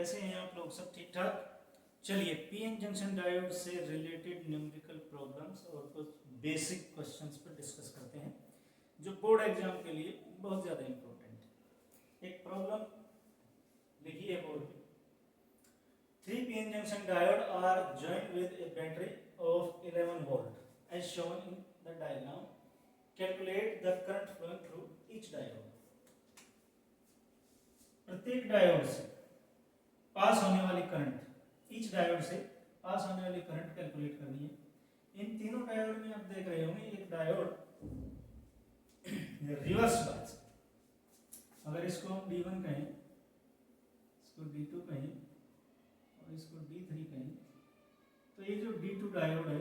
कैसे हैं आप लोग? सब ठीक ठाक? चलिए, पीएन जंक्शन डायोड से रिलेटेड न्यूमेरिकल प्रॉब्लम्स और कुछ बेसिक क्वेश्चंस पर डिस्कस करते हैं जो बोर्ड एग्जाम के लिए बहुत ज़्यादा इम्पोर्टेंट है। एक प्रॉब्लम लिखी है बोर्ड पे। 3 PN junction diode are joined with a battery of 11 volt as shown in the diagram. Calculate the current flowing through each diode. प्रत्येक डायोड से पास होने वाली करंट, ईच डायोड से पास होने वाली करंट कैलकुलेट करनी है। इन तीनों डायोड में आप देख रहे होंगे एक डायोड रिवर्स बायस, अगर इसको हम D1 कहें, इसको D2 कहें और इसको D3 कहें, तो ये जो D2 डायोड है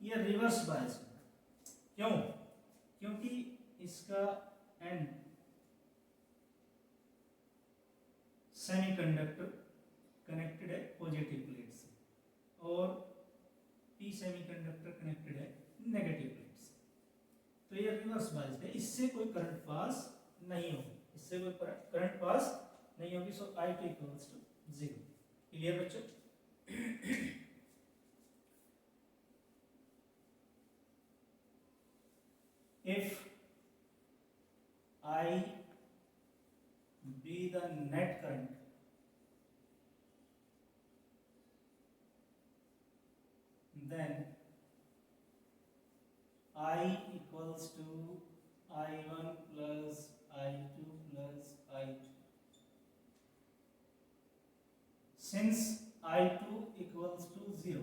ये रिवर्स बायस है। क्यों? क्योंकि इसका एंड सेमीकंडक्टर कनेक्टेड है पॉजिटिव प्लेट से और पी सेमीकंडक्टर कनेक्टेड है नेगेटिव प्लेट से, तो ये रिवर्स बायस्ड है। इससे कोई करंट पास नहीं होगी, इससे कोई करंट पास नहीं होगी। सो I2 इक्वल्स टू 0। क्लियर बच्चों? If I be the net current, then I equals to I1 plus I2 plus I2. Since I2 equals to 0,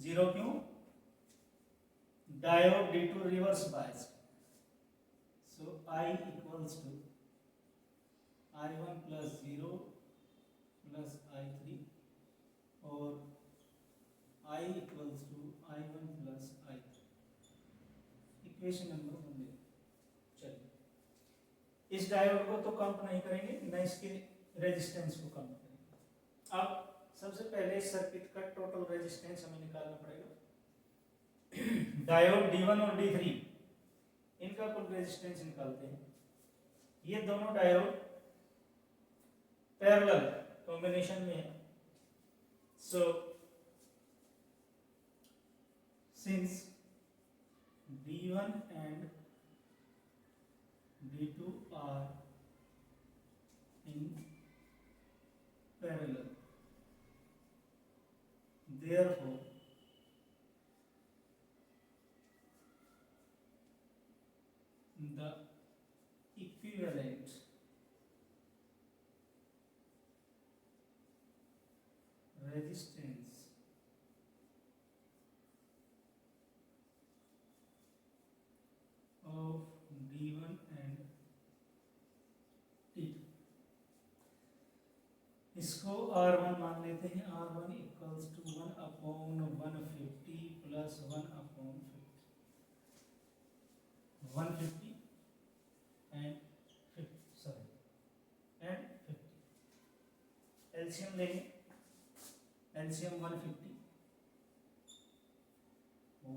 0 क्यों? Diode D2 reverse biased, so I equals to I1 plus 0 plus I3 और I equals to I1 plus I3। Equation number 1 ले। चलिए, इस diode को तो count नहीं करेंगे, न इसके रेजिस्टेंस को काउंट करेंगे। अब सबसे पहले इस सर्किट का टोटल रेजिस्टेंस हमें निकालना पड़ेगा। डायोड D1 और D3 इनका कुल रेजिस्टेंस निकालते हैं। ये दोनों डायोड पैरेलल कॉम्बिनेशन में है, so since D1 and D2 are in parallel, therefore the equivalent resistance of D1 and D2, इसको R1 मान लेते हैं। R1 equals to 1 upon 150 plus 1 upon 150 and 50 LCM लेंगे। एलसीएम 150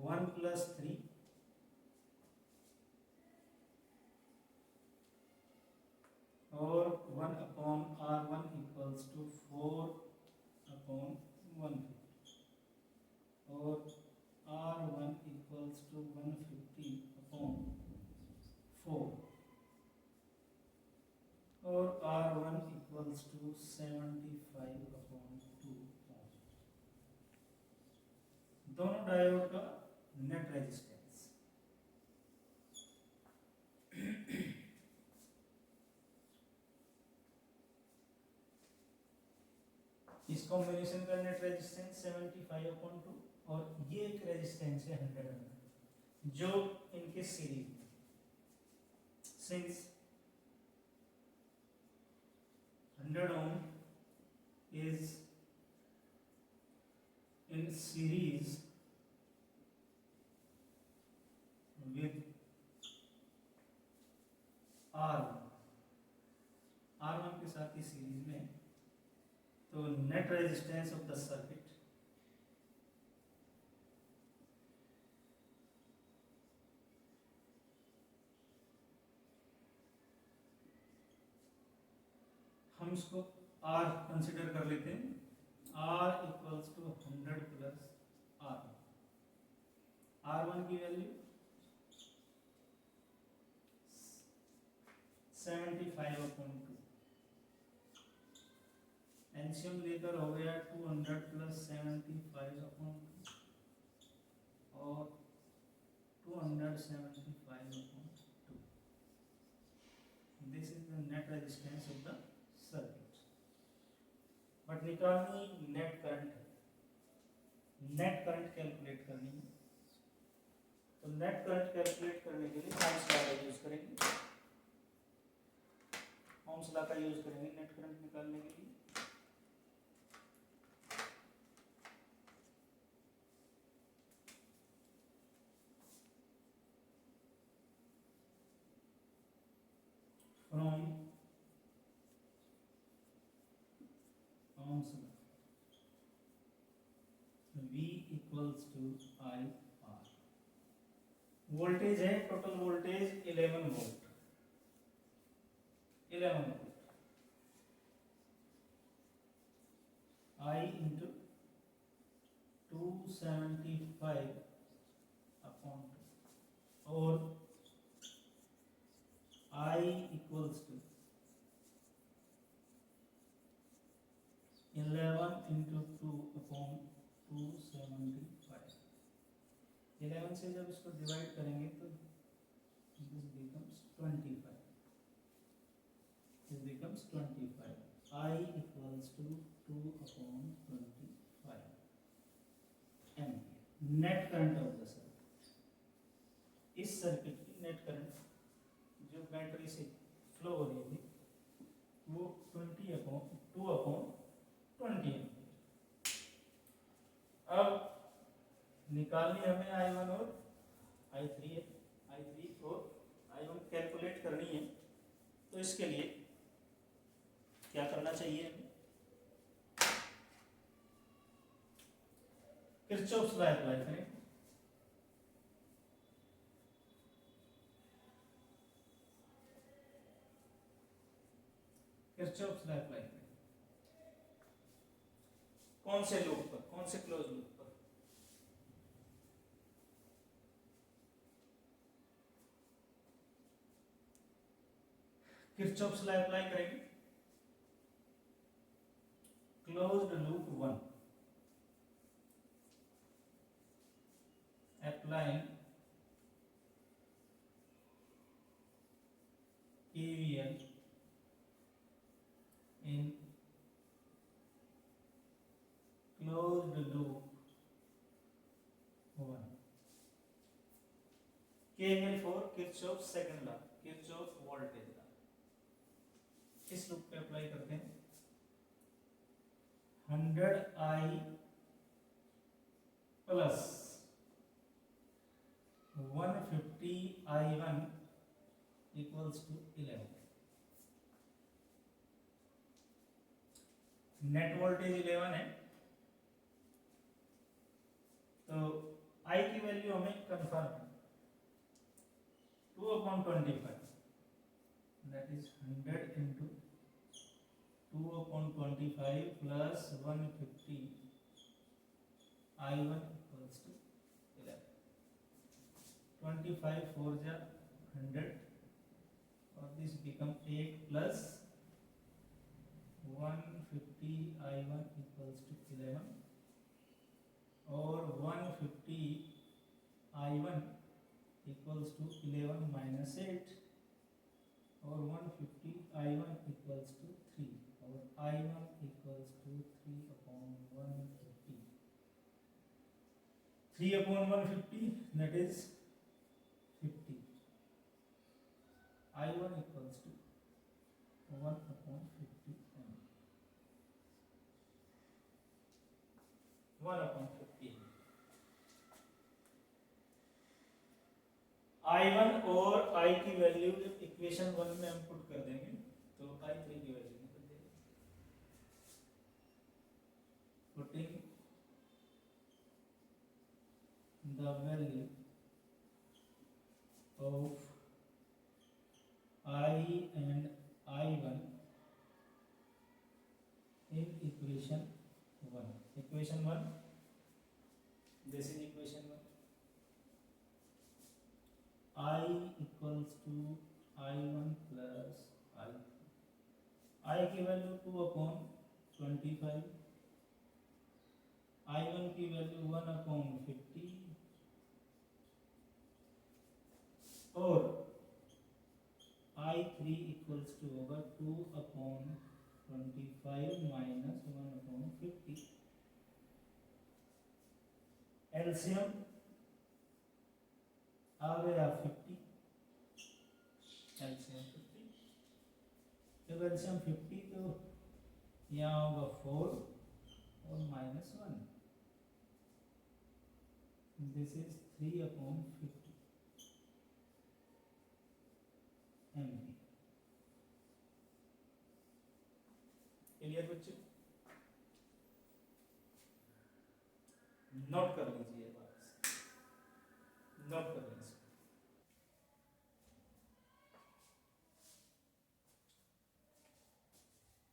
1 प्लस 3 और 1 upon R1 equals to 4 upon 150 और R1 equals to 150 upon 4 और R1 equals to 75 upon 2। दोनों diode का नेट रेजिस्टेंस। इस कॉम्बिनेशन का नेट रेजिस्टेंस 75 अपॉन 2 और ये एक रेजिस्टेंस है 100 ओम जो इनके सीरीज में। Since 100 ohm is in series with R1, R1 के साथ ही सीरीज में, तो net resistance of the circuit हम इसको आर कंसिडर कर लेते हैं, R equals to 100 plus R, R1 की वैल्यू 75/2, एलसीएम लेकर हो गया 200 प्लस 75/2 और 275/2. This is the net resistance of the circuit. But निकालनी नेट करंट है, नेट करंट कैलकुलेट करनी है। तो नेट करंट कैलकुलेट करने के लिए ओम्स लॉ का यूज करेंगे, ओम्स लॉ का यूज करेंगे नेट करंट निकालने के लिए। From Ohm's law V equals to I R, voltage है, total voltage 11 volt, 11 volt, I into 275/2 और I इक्वल्स टू 11 इंटू 2/275। 11 से जब इसको डिवाइड करेंगे तो this becomes 25, this becomes 25, I equals to 2/25 ampere. Net current of the circuit, इस circuit की net current जो बैटरी से फ्लो हो रही थी वो 2/20 एम्पियर। अब निकालनी हमें I1 और I3 है, I3 और I1 कैलकुलेट करनी है। तो इसके लिए क्या करना चाहिए हमें, किरचॉफ्स लॉ अप्लाई करें। किरचॉफ्स लॉ अप्लाई करें कौन से लूप पर, कौन से क्लोज लूप पर, किरचॉफ्स लॉ अप्लाई करेंगे closed loop 1, applying KVL in closed loop 1, KVL for Kirchhoff's second law, Kirchhoff voltage law। इस लूप पे अप्लाई करते हैं, 100I plus 150I1 equals to 11। Net voltage 11 है, तो I की वैल्यू हमें कंफर्म है 2/25, that is 100 into 2/25 plus 150 I1 equals to 11। 25 4 जा 100 और this become 8 plus 150 I1 equals to 11 और 150 I1 इक्वल्स टू 11 माइनस 8 और 150 I1 इक्वल्स टू 3 और I1 equals to 3/150, 3/150 that is 50, I1 equals to 1/50 1/50। I1 और I की value equation 1 में हम put कर देंगे तो I3 की वैल्यू निकल जाएगी। Putting the value of I and I1 equation 1. Equation 1, this is equation 1. I equals to I1 plus I2. I की वैल्यू 2/25, I1 की वैल्यू 1/50 और I3 इक्वल्स टू होगा 2/25 माइनस 1/50. एलसीएम आ गया 50. एलसीएम 50. जब एलसीएम 50 तो यहाँ होगा 4 और -1. This is 3/50 MP. क्लियर बच्चे? नोट कर लीजिए बात, नोट कर लीजिए.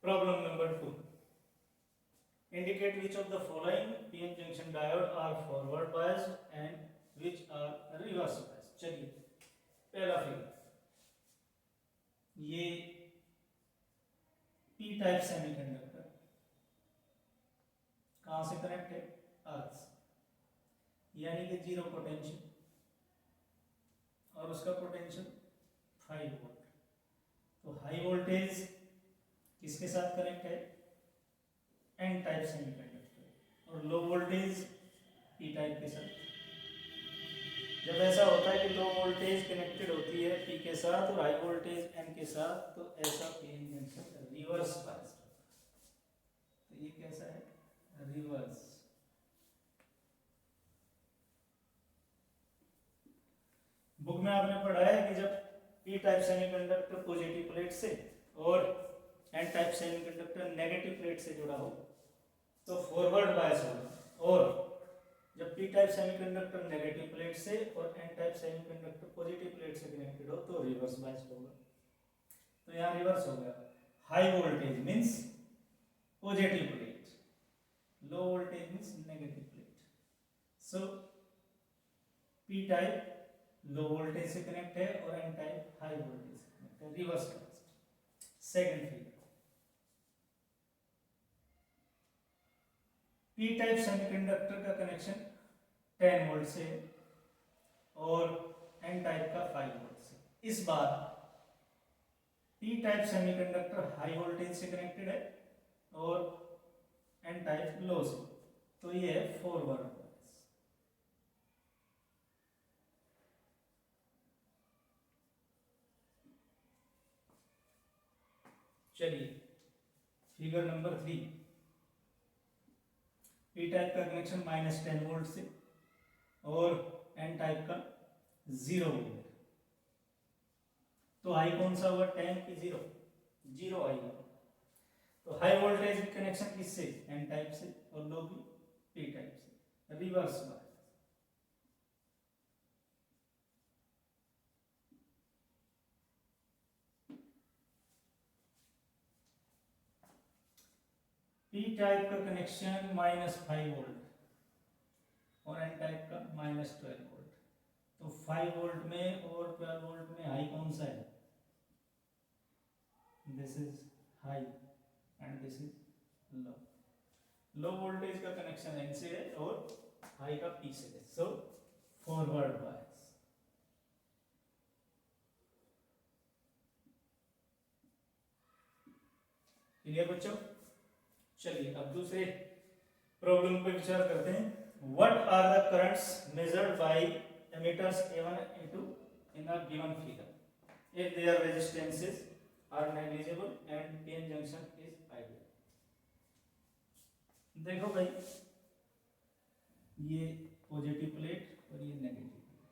Problem number 2. Indicate which of the following PN junction diode are forward biased and which are reverse biased. चलिए पहला फिगर, ये P टाइप सेमीकंडक्टर कहाँ से कनेक्ट है? अर्थ से, यानी कि जीरो पोटेंशियल और उसका पोटेंशियल 5 वोल्ट. तो हाई वोल्टेज किसके साथ कनेक्ट है? N type semiconductor. और लो वोल्टेज पी टाइप के साथ. जब ऐसा होता है कि लो वोल्टेज कनेक्टेड होती है पी के साथ और हाई वोल्टेज एन के साथ, तो ऐसा पीएन जंक्शन रिवर्स बायस्ड. तो ये कैसा है? रिवर्स. बुक में आपने पढ़ा है कि जब P type semiconductor positive plate से और N type semiconductor negative plate से जुड़ा हो तो फॉरवर्ड बायस होगा, और जब P type semiconductor negative plate से और N type semiconductor positive plate से कनेक्टेड हो तो रिवर्स बायस होगा. तो यहाँ रिवर्स हो गया. High voltage means positive plate, low voltage means negative plate. So P type low voltage से कनेक्ट है और एन टाइप हाई वोल्टेज से कनेक्ट है, reverse bias. Second figure, P type semiconductor का कनेक्शन 10 वोल्ट से और एन टाइप का 5 volt से. इस बार P type semiconductor high voltage से कनेक्टेड है और एन टाइप लो से, तो ये है फॉरवर्ड बायस. चलिए फिगर नंबर 3. पी टाइप का कनेक्शन -10 वोल्ट से और एन टाइप का 0 वोल्ट. तो हाई कौन सा होगा? 10 की 0? 0 हाई होगा. तो हाई वोल्टेज कनेक्शन किससे? एन टाइप से, और लो भी पी टाइप से, रिवर्स बायस. पी टाइप का कनेक्शन -5 वोल्ट और एन टाइप का -12 वोल्ट. तो 5 वोल्ट में और 12 वोल्ट में हाई कौन सा है? This is high and this is low. Low voltage का कनेक्शन एन से है और हाई का पी से है, सो फॉरवर्ड बायस. क्लियर बच्चों? चलिए अब दूसरे प्रॉब्लम पे विचार करते हैं. What are the currents measured by ammeters A1 A2 in a given figure if their resistances are negligible and PN junction is ideal. देखो भाई, ये पॉजिटिव प्लेट और ये नेगेटिव प्लेट.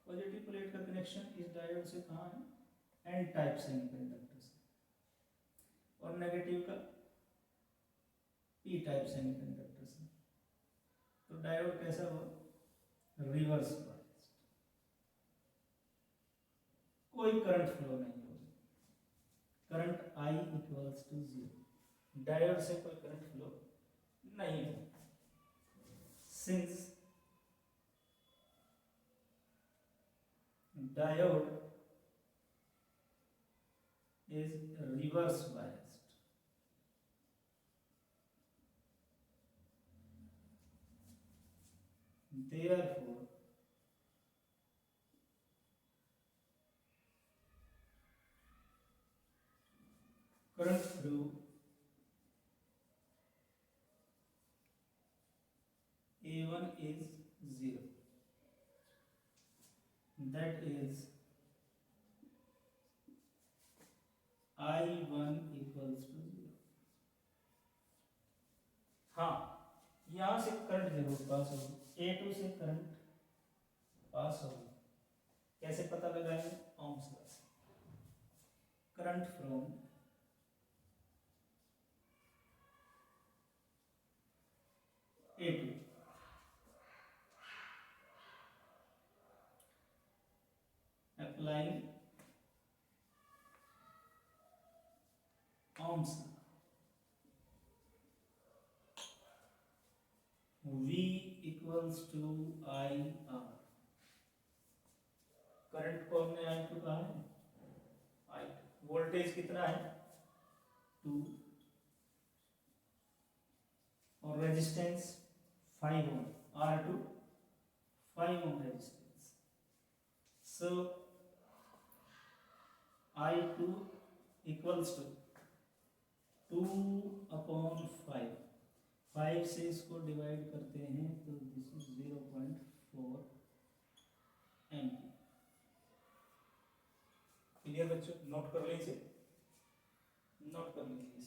पॉजिटिव प्लेट का कनेक्शन इस डायोड से कहाँ है? एन टाइप सेमीकंडक्टर से, और नेगेटिव का पी टाइप सेमीकंडक्टर से. तो डायोड कैसा हुआ? Reverse biased. कोई करंट फ्लो नहीं होगा. Current I equals to 0. Diode से कोई करंट फ्लो नहीं है, since diode is reverse biased. Therefore, current through A1 is 0. That is I1 equals to 0. हाँ, यहाँ से करंट जरूर पास होगी, A2 से करंट पास होगी। कैसे पता लगाएंगे? ओम्स लॉ से। Current from A2 applying Ohm's law. V equals to IR. Current को हमने I2 कहा है, I2 वोल्टेज कितना है 2 और resistance 5 ohm, R2 5 ohm resistance. So I2 equals to 2/5, 5 से इसको डिवाइड करते हैं तो दिस इज 0.4 एम्पीयर। क्लियर बच्चों? नोट कर लीजिए, नोट कर लीजिए।